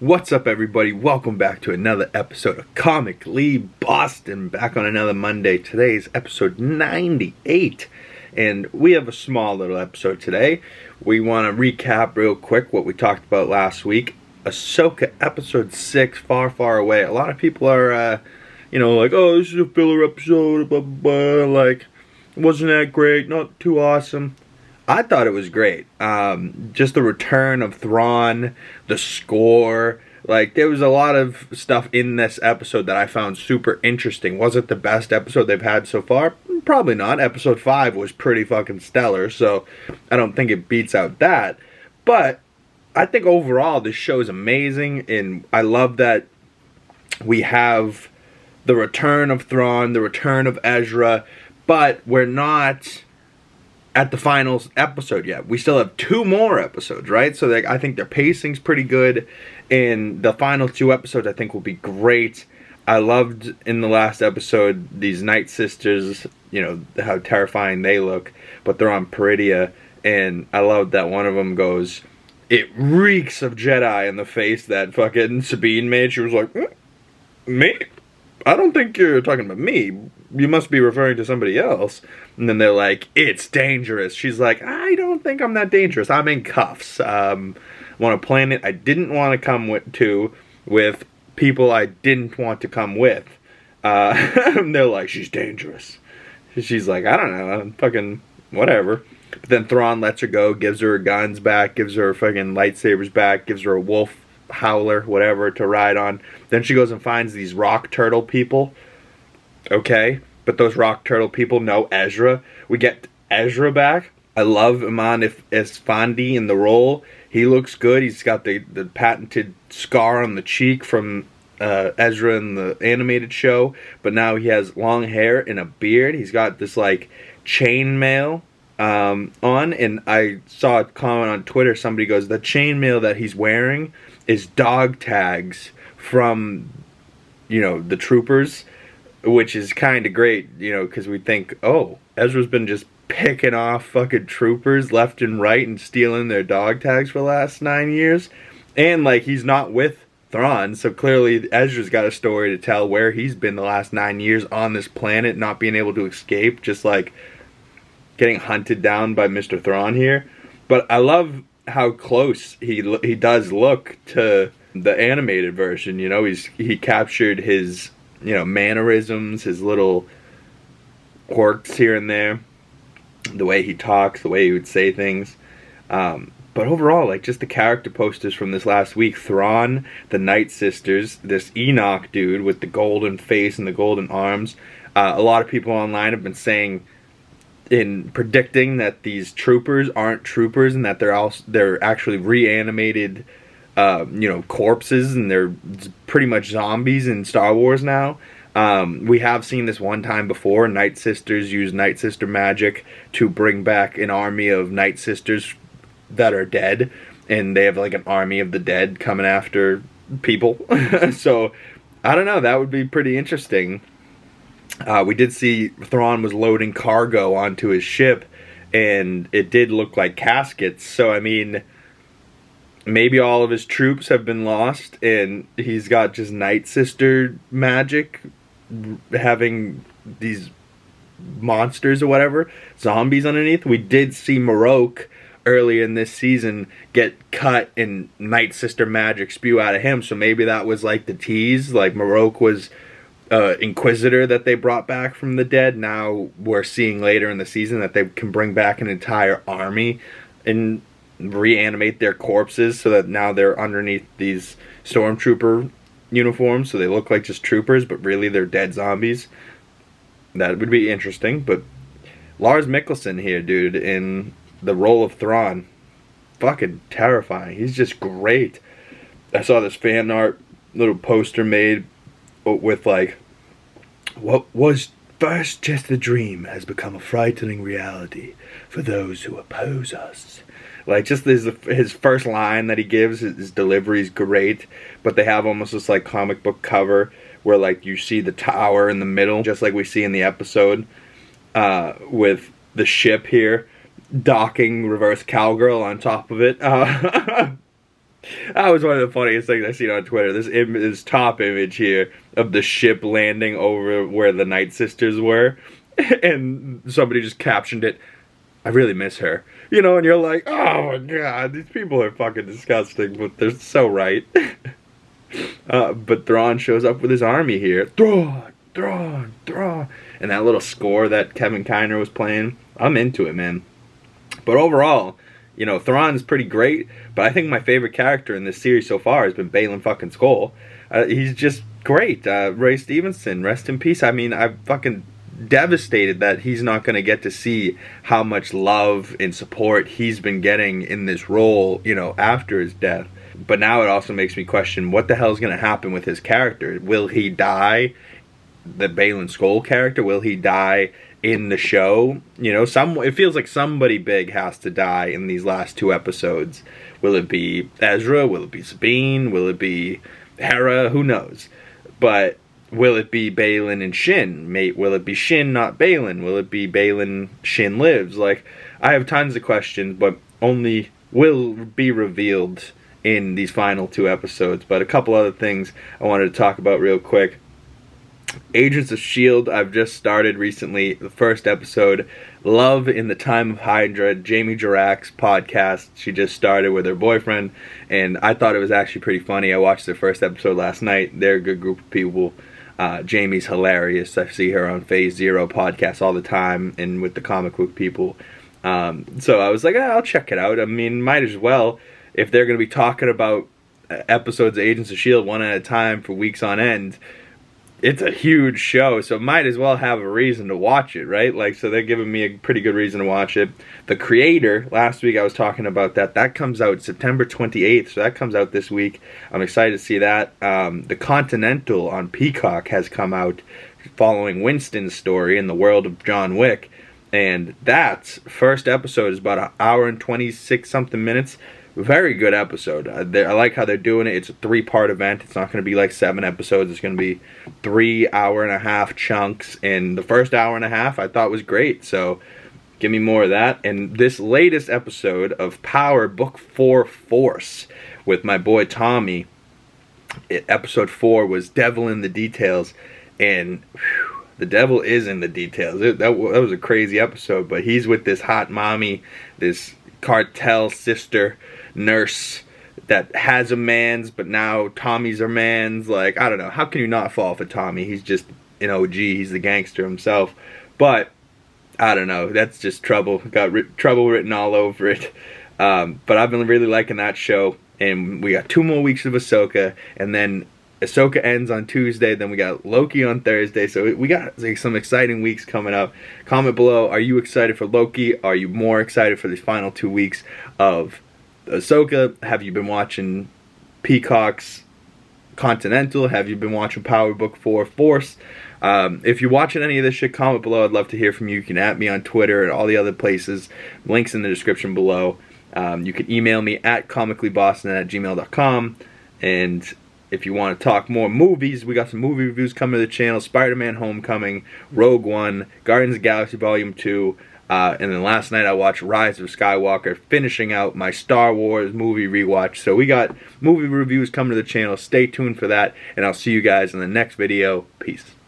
What's up, everybody? Welcome back to another episode of Comically Boston. Back on another Monday. Today's episode 98. And we have a small little episode today. We want to recap real quick what we talked about last week. AHSOKA episode 6, Far, Far Away. A lot of people are, like, oh, this is a filler episode, blah, blah, blah. Like, wasn't that great? Not too awesome. I thought it was great. Just the return of Thrawn, the score. Like, there was a lot of stuff in this episode that I found super interesting. Was it the best episode they've had so far? Probably not. Episode 5 was pretty fucking stellar, so I don't think it beats out that. But I think overall this show is amazing, and I love that we have the return of Thrawn, the return of Ezra, but we're not at the final episode yet. We still have 2 more episodes, right? So I think their pacing's pretty good, and the final 2 episodes I think will be great. I loved in the last episode these Night Sisters, how terrifying they look, but they're on Peridia, and I loved that one of them goes, "It reeks of Jedi" in the face that fucking Sabine made. She was like, "Me? I don't think you're talking about me. You must be referring to somebody else." And then they're like, "It's dangerous." She's like, "I don't think I'm that dangerous. I'm in cuffs. On a planet I didn't want to come with people I didn't want to come with." And they're like, "She's dangerous." She's like, "I don't know. I'm fucking whatever." But then Thrawn lets her go, gives her guns back, gives her fucking lightsabers back, gives her a wolf howler, whatever, to ride on. Then she goes and finds these rock turtle people. Okay, but those rock turtle people know Ezra. We get Ezra back. I love Iman Esfandi in the role. He looks good. He's got the patented scar on the cheek from Ezra in the animated show, but now he has long hair and a beard. He's got this like chainmail on, and I saw a comment on Twitter. Somebody goes, the chainmail that he's wearing is dog tags from the troopers, which is kind of great, because we think, oh, Ezra's been just picking off fucking troopers left and right and stealing their dog tags for the last 9 years, and like he's not with Thrawn, so clearly Ezra's got a story to tell where he's been the last 9 years on this planet, not being able to escape, just like getting hunted down by Mr. Thrawn here. But I love how close he does look to the animated version. He captured his mannerisms, his little quirks here and there, the way he talks, the way he would say things. But overall, like, just the character posters from this last week, Thrawn, the Night Sisters, this Enoch dude with the golden face and the golden arms. A lot of people online have been saying, predicting that these troopers aren't troopers and that they're actually reanimated corpses, and they're pretty much zombies in Star Wars now. We have seen this one time before. Night Sisters use Night Sister magic to bring back an army of Night Sisters that are dead, and they have like an army of the dead coming after people. So I don't know, that would be pretty interesting. We did see Thrawn was loading cargo onto his ship, and it did look like caskets. So I mean, maybe all of his troops have been lost, and he's got just Night Sister magic, having these monsters or whatever, zombies underneath. We did see Marok earlier in this season get cut and Night Sister magic spew out of him, so maybe that was like the tease. Like, Marok was Inquisitor that they brought back from the dead. Now we're seeing later in the season that they can bring back an entire army and reanimate their corpses, so that now they're underneath these stormtrooper uniforms, so they look like just troopers, but really they're dead zombies. That would be interesting. But Lars Mikkelsen here, dude, in the role of Thrawn, fucking terrifying. He's just great. I saw this fan art little poster made with like, "What was first just a dream has become a frightening reality for those who oppose us." Like, just his first line that he gives, his delivery is great, but they have almost this like comic book cover where like you see the tower in the middle, just like we see in the episode, with the ship here docking reverse cowgirl on top of it. That was one of the funniest things I've seen on Twitter. This top image here of the ship landing over where the Night Sisters were, and somebody just captioned it, "I really miss her." You know, and you're like, oh my god, these people are fucking disgusting, but they're so right. But Thrawn shows up with his army here. Thrawn, Thrawn, Thrawn. And that little score that Kevin Kiner was playing, I'm into it, man. But overall, you know, Thrawn's pretty great, but I think my favorite character in this series so far has been Baylan fucking Skoll. He's just great. Ray Stevenson, rest in peace. I mean, I'm fucking devastated that he's not going to get to see how much love and support he's been getting in this role, you know, after his death. But now it also makes me question what the hell is going to happen with his character. Will he die, the Baylan Skoll character? Will he die in the show? You know, it feels like somebody big has to die in these last 2 episodes. Will it be Ezra? Will it be Sabine? Will it be Hera? Who knows? But will it be Baylan and Shin? Will it be Shin, not Baylan? Will it be Baylan, Shin lives? Like, I have tons of questions, but only will be revealed in these final 2 episodes. But a couple other things I wanted to talk about real quick. Agents of S.H.I.E.L.D. I've just started recently, the first episode. Love in the Time of Hydra, Jamie Jirak's podcast. She just started with her boyfriend, and I thought it was actually pretty funny. I watched their first episode last night. They're a good group of people. Jamie's hilarious. I see her on Phase Zero podcast all the time, and with the comic book people. So I was like, I'll check it out. I mean, might as well. If they're going to be talking about episodes of Agents of S.H.I.E.L.D. one at a time for weeks on end, it's a huge show, so might as well have a reason to watch it, right? Like, so they're giving me a pretty good reason to watch it. The Creator, last week I was talking about that. That comes out September 28th, so that comes out this week. I'm excited to see that. The Continental on Peacock has come out following Winston's story in the world of John Wick. And that first episode is about an hour and 26-something minutes. Very good episode. I like how they're doing it. It's a 3-part event. It's not going to be like 7 episodes. It's going to be 3 hour-and-a-half chunks. And the first hour and a half I thought was great. So give me more of that. And this latest episode of Power Book 4 Force with my boy Tommy, episode 4 was Devil in the Details. And whew, the devil is in the details. That was a crazy episode. But he's with this hot mommy, this cartel sister nurse that has a man's, but now Tommy's her man's. Like, I don't know, how can you not fall for Tommy? He's just an OG. He's the gangster himself. But I don't know, that's just trouble. Got trouble written all over it. But I've been really liking that show, and we got 2 more weeks of AHSOKA, and then AHSOKA ends on Tuesday, then we got Loki on Thursday, so we got like some exciting weeks coming up. Comment below, are you excited for Loki? Are you more excited for these final 2 weeks of AHSOKA? Have you been watching Peacock's Continental? Have you been watching Power Book 4 Force? If you're watching any of this shit, comment below. I'd love to hear from you. You can @me on Twitter and all the other places. Links in the description below. You can email me at comicallyboston@gmail.com. And if you want to talk more movies, we got some movie reviews coming to the channel. Spider-Man Homecoming, Rogue One, Guardians of the Galaxy Volume 2. And then last night I watched Rise of Skywalker, finishing out my Star Wars movie rewatch. So we got movie reviews coming to the channel. Stay tuned for that, and I'll see you guys in the next video. Peace.